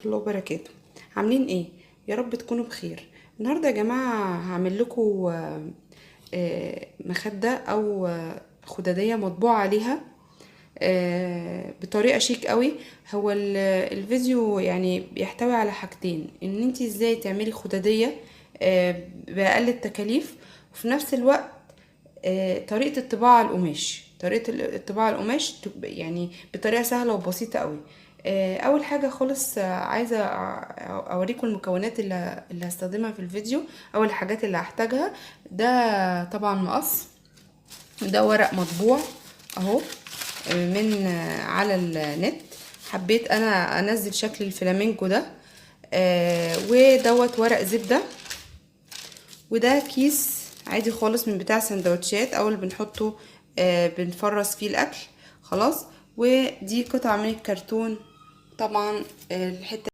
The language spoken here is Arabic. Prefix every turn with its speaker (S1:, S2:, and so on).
S1: الله وبركاته. عاملين ايه؟ يا رب تكونوا بخير. النهارده يا جماعه هعمل لكم مخده او خداديه مطبوع عليها بطريقه شيك قوي. هو الفيديو يعني بيحتوي على حاجتين: ان انت ازاي تعملي خداديه باقل التكاليف، وفي نفس الوقت طريقة الطباعة على القماش، يعني بطريقة سهلة وبسيطة قوي. اول حاجة خالص عايزة اوريكم المكونات اللي هستخدمها في الفيديو، او الحاجات اللي هحتاجها. ده طبعا مقص، ده ورق مطبوع اهو من على النت. حبيت انا انزل شكل الفلامينكو ده. ودوت ورق زبدة، وده كيس عادي خالص من بتاع سندوتشات او اللي بنحطه بنفرز فيه الاكل خلاص. ودي قطعة من الكرتون طبعا. الحتة